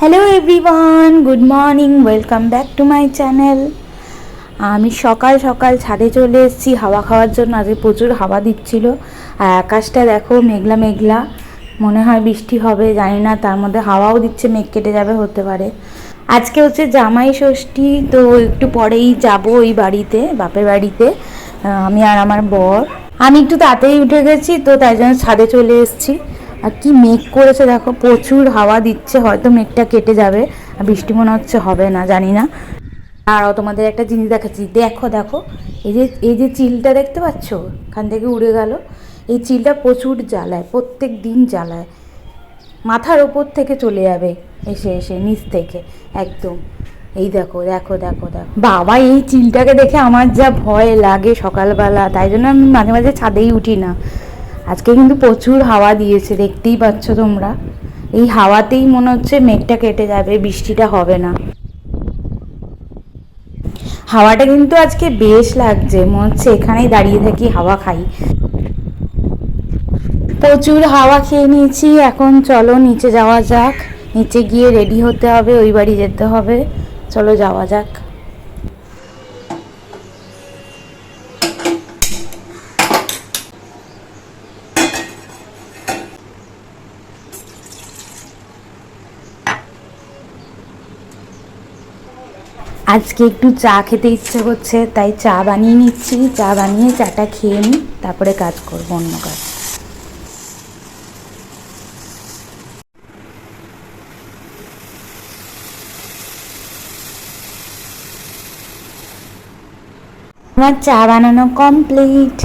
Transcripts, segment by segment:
Hello everyone, good morning, welcome back to my channel. আমি সকাল সকাল ছাদে চলে এসেছি হাওয়া খাওয়ার জন্য। আজকে প্রচুর হাওয়া দিচ্ছিল আর আকাশটা দেখো মেঘলা মেঘলা, মনে হয় বৃষ্টি হবে, জানি না। তার মধ্যে হাওয়াও দিচ্ছে, মেঘ কেটে যাবে, হতে পারে। আজকে হচ্ছে জামাই ষষ্ঠী, তো একটু পরেই যাব ওই বাড়িতে, বাপের বাড়িতে, আমি আর আমার বর। আমি একটু তাড়াতাড়ি উঠে গেছি, তো তাই জন্য ছাদে চলে এসেছি। আর কি মেঘ করেছে দেখো, প্রচুর হাওয়া দিচ্ছে, হয়তো মেঘটা কেটে যাবে, আর বৃষ্টি মনে হচ্ছে হবে না, জানি না। আর তোমাদের একটা জিনিস দেখাচ্ছি, দেখো দেখো, এই যে চিলটা দেখতে পাচ্ছ, এখান থেকে উড়ে গেল। এই চিলটা প্রচুর জ্বালায়, প্রত্যেক দিন জ্বালায়, মাথার ওপর থেকে চলে যাবে এসে এসে নিচ থেকে একদম। এই দেখো দেখো দেখো দেখো বাবা, এই চিলটাকে দেখে আমার যা ভয় লাগে সকালবেলা, তাই জন্য আমি মাঝে মাঝে ছাদেই উঠি না। আজকে কিন্তু প্রচুর হাওয়া দিয়েছে, দেখতেই পাচ্ছ তোমরা। এই হাওয়াতেই মনে হচ্ছে মেঘটা কেটে যাবে, বৃষ্টিটা হবে না। হাওয়াটা কিন্তু আজকে বেশ লাগছে, মনে হচ্ছে এখানেই দাঁড়িয়ে থাকি, হাওয়া খাই। প্রচুর হাওয়া খেয়ে নিয়েছি, এখন চলো নিচে যাওয়া যাক। নিচে গিয়ে রেডি হতে হবে, ওই বাড়ি যেতে হবে, চলো যাওয়া যাক। আজকে একটু চা খেতে ইচ্ছে করছে, তাই চা বানিয়ে নিচ্ছি। চা বানিয়ে চাটা খেয়ে নিই, তারপরে কাজ করবো, অন্য কাজ। আমার চা বানানো কমপ্লিট।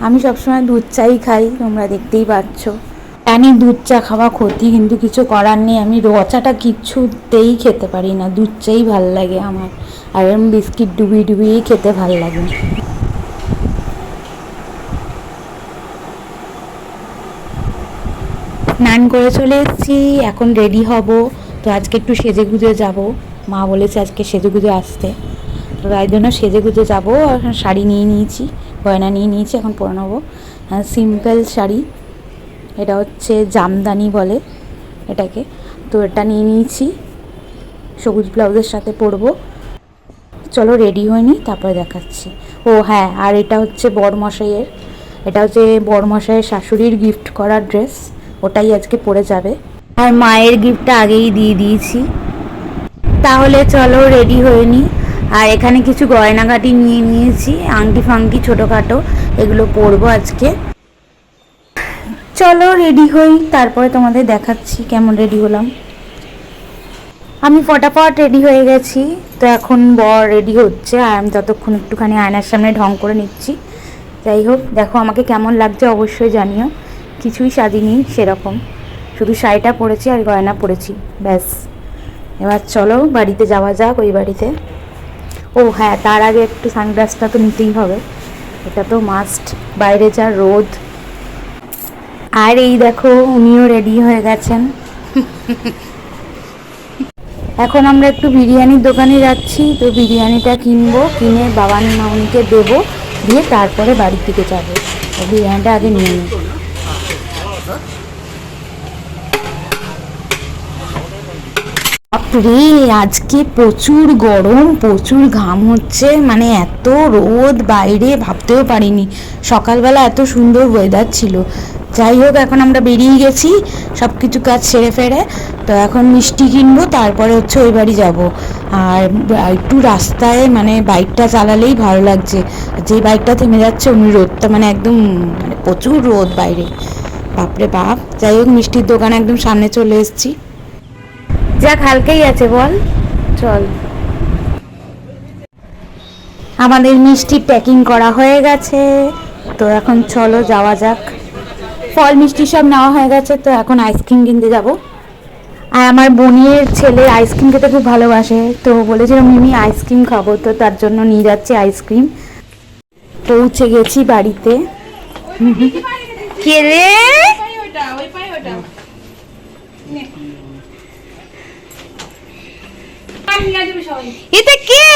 আমি সবসময় দুধ চাই খাই, তোমরা দেখতেই পাচ্ছ। জানি দুধ চা খাওয়া ক্ষতি, কিন্তু কিছু করার নেই। আমি র চাটা কিচ্ছুতেই খেতে পারি না, দুধ চাই ভাল লাগে আমার। আর এরকম বিস্কিট ডুবিয়ে ডুবিয়েই খেতে ভাল লাগে। স্নান করে চলে এসেছি, এখন রেডি হব। তো আজকে একটু সেজে গুজে যাবো, মা বলেছে আজকে সেজে গুজে আসতে, তো তাই জন্য সেজে গুজে যাবো। শাড়ি নিয়ে নিয়েছি, গয়না নিয়ে নিয়েছি, এখন পরে নেবো। সিম্পল শাড়ি, এটা হচ্ছে জামদানি বলে এটাকে, তো এটা নিয়ে নিয়েছি, সবুজ ব্লাউজের সাথে পরবো। চলো রেডি হয়নি, তারপরে দেখাচ্ছি। ও হ্যাঁ, আর এটা হচ্ছে বরমশাইয়ের, এটা হচ্ছে বরমশাইয়ের শাশুড়ির গিফট করা ড্রেস, ওটাই আজকে পরে যাবে। আর মায়ের গিফটটা আগেই দিয়ে দিয়েছি। তাহলে চলো রেডি হয়ে নি। আর এখানে কিছু গয়নাগাটি নিয়ে নিয়েছি, আংটি ফাংটি ছোটোখাটো, এগুলো পরবো আজকে। চলো রেডি হই, তারপরে তোমাদের দেখাচ্ছি কেমন রেডি হলাম। আমি ফটাফট রেডি হয়ে গেছি, তো এখন বর রেডি হচ্ছে, আর আমি ততক্ষণ একটুখানি আয়নার সামনে ঢং করে নিচ্ছি। যাই হোক, দেখো আমাকে কেমন লাগছে অবশ্যই জানিও। কিছুই সাজিনি সেরকম, শুধু শাড়িটা পরেছি আর গয়না পরেছি, ব্যাস। এবার চলো বাড়িতে যাওয়া যাক, ওই বাড়িতে। ও হ্যাঁ, তার আগে একটু সানগ্লাসটা তো নিতেই হবে, এটা তো মাস্ট, বাইরে যা রোদ। আর এই দেখো উনিও রেডি হয়ে গেছেন। এখন আমরা একটু বিরিয়ানির দোকানে যাচ্ছি, তো বিরিয়ানিটা কিনবো, কিনে বাবান মাউনিকে দেবো, দিয়ে তারপরে বাড়ির দিকে যাবো। বিরিয়ানিটা আগে নিয়ে নিই। বাপরে, আজকে প্রচুর গরম, প্রচুর ঘাম হচ্ছে, মানে এত রোদ বাইরে ভাবতেও পারিনি। সকালবেলা এত সুন্দর ওয়েদার ছিল। যাই হোক, এখন আমরা বেরিয়ে গেছি সব কিছু কাজ সেরে ফেরে, তো এখন মিষ্টি কিনবো, তারপরে হচ্ছে ওই বাড়ি যাবো। আর একটু রাস্তায় মানে বাইকটা চালালেই ভালো লাগছে, যে বাইকটা থেমে যাচ্ছে অমনি রোদটা, মানে একদম মানে প্রচুর রোদ বাইরে, বাপরে বাপ। যাই হোক, মিষ্টির দোকান একদম সামনে চলে এসেছি। যাক, হালকাই আছে বল, চল। আমাদের মিষ্টি প্যাকিং করা হয়ে গেছে, তো এখন চলো যাওয়া যাক। ফল মিষ্টি সব নেওয়া হয়ে গেছে, তো এখন আইসক্রিম কিনতে যাব। আর আমার বোনের ছেলে আইসক্রিম খেতে খুব ভালোবাসে, তো বলেছিল মিমি আইসক্রিম খাবো, তো তার জন্য নিয়ে যাচ্ছি আইসক্রিম। পৌঁছে গেছি বাড়িতে। কে রে? এটা কে?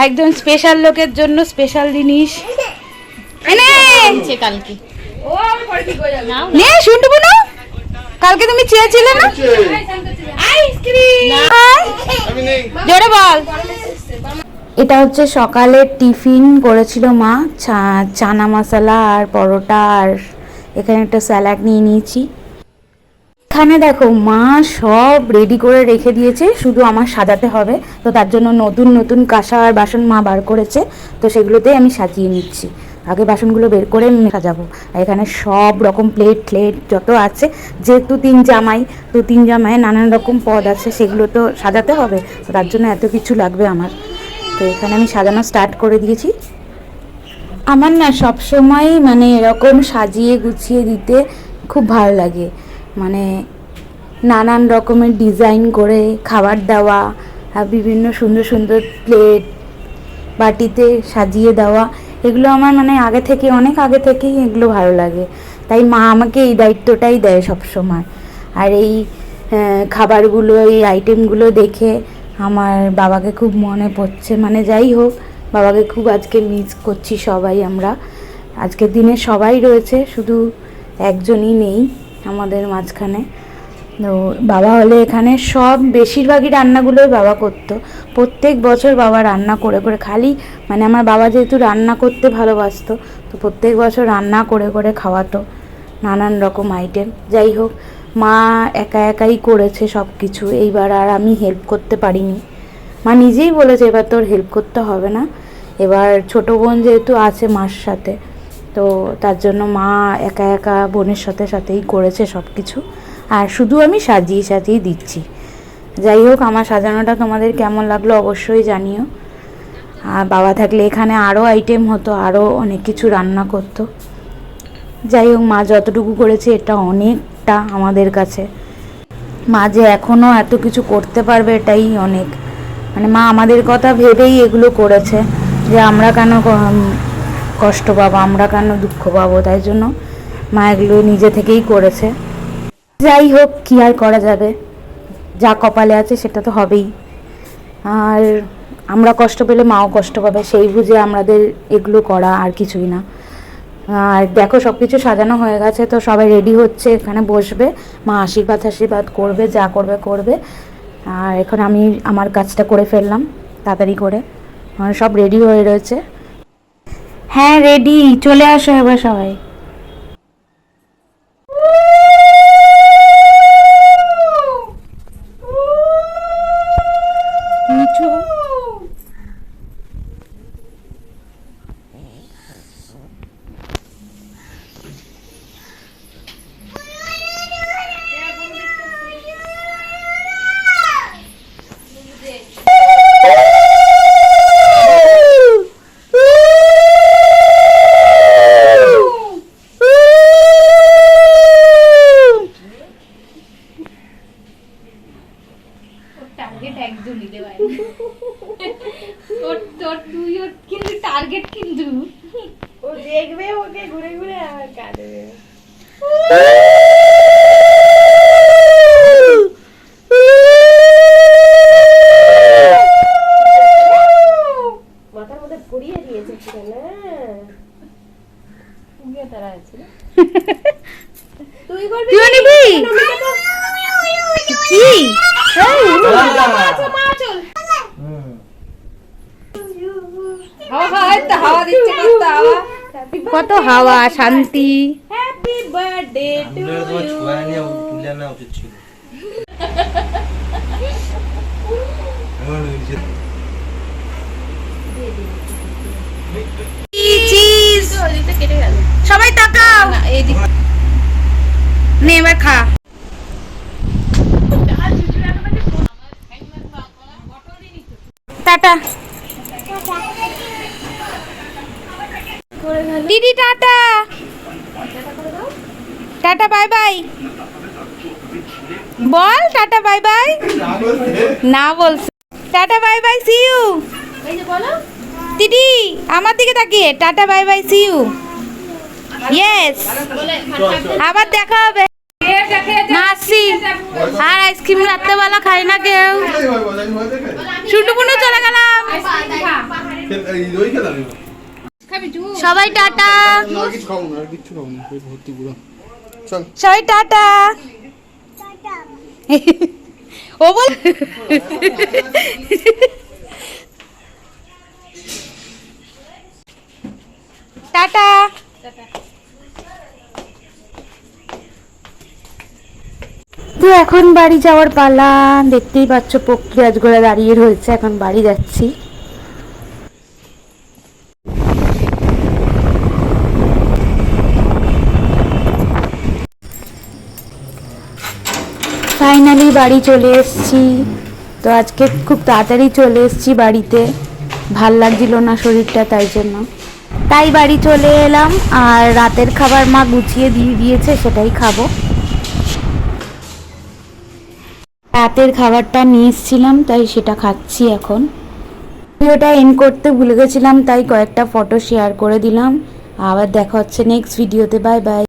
একদম স্পেশাল লোকের জন্য স্পেশাল জিনিস এনে কালকে। ও আমি নে শুনটু না, কালকে তুমি চেয়েছিলে না আইসক্রিম, জোরে বল। এটা হচ্ছে সকালের টিফিন করেছিল মা, চানা মশলা আর পরোটা, আর এখানে একটা স্যালাড নিয়ে নিয়েছি। এখানে দেখো মা সব রেডি করে রেখে দিয়েছে, শুধু আমার সাজাতে হবে। তো তার জন্য নতুন নতুন কাঁসা আর বাসন মা বার করেছে, তো সেগুলোতেই আমি সাজিয়ে নিচ্ছি। আগে বাসনগুলো বের করে সাজাবো। আর এখানে সব রকম প্লেট যত আছে, যেহেতু তিন জামাই নানান রকম পদ আছে, সেগুলো তো সাজাতে হবে, তো তার জন্য এত কিছু লাগবে আমার। তো এখানে আমি সাজানো স্টার্ট করে দিয়েছি। আমার না সবসময় মানে এরকম সাজিয়ে গুছিয়ে দিতে খুব ভালো লাগে, মানে নানান রকমের ডিজাইন করে খাবার দেওয়া, আর বিভিন্ন সুন্দর সুন্দর প্লেট বাটিতে সাজিয়ে দেওয়া, এগুলো আমার মানে অনেক আগে থেকেই এগুলো ভালো লাগে। তাই মা আমাকে এই দায়িত্বটাই দেয় সব সময়। আর এই খাবারগুলো, এই আইটেমগুলো দেখে আমার বাবাকে খুব মনে পড়ছে। মানে যাই হোক, বাবাকে খুব আজকে মিস করছি সবাই আমরা। আজকের দিনে সবাই রয়েছে, শুধু একজনই নেই আমাদের মাঝখানে। তো বাবা হলে এখানে সব বেশিরভাগই রান্নাগুলোই বাবা করতো। প্রত্যেক বছর বাবা রান্না করে করে, খালি মানে আমার বাবা যেহেতু রান্না করতে ভালোবাসতো, তো প্রত্যেক বছর রান্না করে করে খাওয়াতো নানান রকম আইটেম। যাই হোক, মা একাই করেছে সব কিছু, এইবার আর আমি হেল্প করতে পারিনি। মা নিজেই বলেছে এবার তোর হেল্প করতে হবে না, এবার ছোটো বোন যেহেতু আছে মার সাথে, তো তার জন্য মা একা বোনের সাথেই করেছে সব কিছু, আর শুধু আমি সাজিয়ে দিচ্ছি। যাই হোক, আমার সাজানোটা তোমাদের কেমন লাগলো অবশ্যই জানিও। আর বাবা থাকলে এখানে আরও আইটেম হতো, আরও অনেক কিছু রান্না করতো। যাই হোক, মা যতটুকু করেছে এটা অনেকটা আমাদের কাছে। মা যে এখনও এত কিছু করতে পারবে এটাই অনেক, মানে মা আমাদের কথা ভেবেই এগুলো করেছে, যে আমরা কেন কষ্ট পাবো, আমরা কেন দুঃখ পাবো, তাই জন্য মা এগুলো নিজে থেকেই করেছে। যাই হোক, কী আর করা যাবে, যা কপালে আছে সেটা তো হবেই। আর আমরা কষ্ট পেলে মাও কষ্ট পাবে, সেই বুঝে আমাদের এগুলো করা, আর কিছুই না। আর দেখো সব কিছু সাজানো হয়ে গেছে, তো সবাই রেডি হচ্ছে, এখানে বসবে, মা আশীর্বাদ করবে, যা করবে। আর এখন আমি আমার কাজটা করে ফেললাম তাড়াতাড়ি করে, মানে সব রেডি হয়ে রয়েছে। হ্যাঁ রেডি, চলে আসো এবার সবাই। টার্গেট কিন্তু ও দেখবে, ওকে ঘুরে ঘুরে আর কাঁদবে। মাথার মধ্যে পড়িয়ে দিয়েছে তুই করবি, তুই নিবি কি? কত হাওয়া, শান্তি। Happy birthday to you. সবাই তাকাও, নে এবার খা। টাটা দিদি, টাটা টাটা বাই বাই বল, টাটা বাই বাই না বলছে, tata bye bye see you. দিদি আমার দিকে তাকিয়ে tata bye bye see you. Yes, আবার দেখা হবে। আসছি, আর আইসক্রিম রাত্রেবেলা খাই না কেউ, শুটু পুনু চলে গেলাম। সবাই টাটা। আর কিছু খাবো না, আর কিছু খাবো না, পেট ভর্তি পুরো। চল সবাই টাটা। ও বল টাটা। তো এখন বাড়ি যাওয়ার পালা। দেখতেই পাচ্ছ পক্ষী আজগোড়া দাঁড়িয়ে রয়েছে, এখন বাড়ি যাচ্ছি। ফাইনালি বাড়ি চলে এসেছি। তো আজকে খুব তাড়াতাড়ি চলে এসেছি বাড়িতে, ভাল লাগছিল না শরীরটা, তাই বাড়ি চলে এলাম। আর রাতের খাবার মা গুছিয়ে দিয়ে দিয়েছে, সেটাই খাবো। রাতের খাবারটা নিয়ে এসেছিলাম, তাই সেটা খাচ্ছি এখন। ভিডিওটা এন্ড করতে ভুলে গেছিলাম, তাই কয়েকটা ফটো শেয়ার করে দিলাম। আবার দেখা হচ্ছে নেক্সট ভিডিওতে। Bye bye.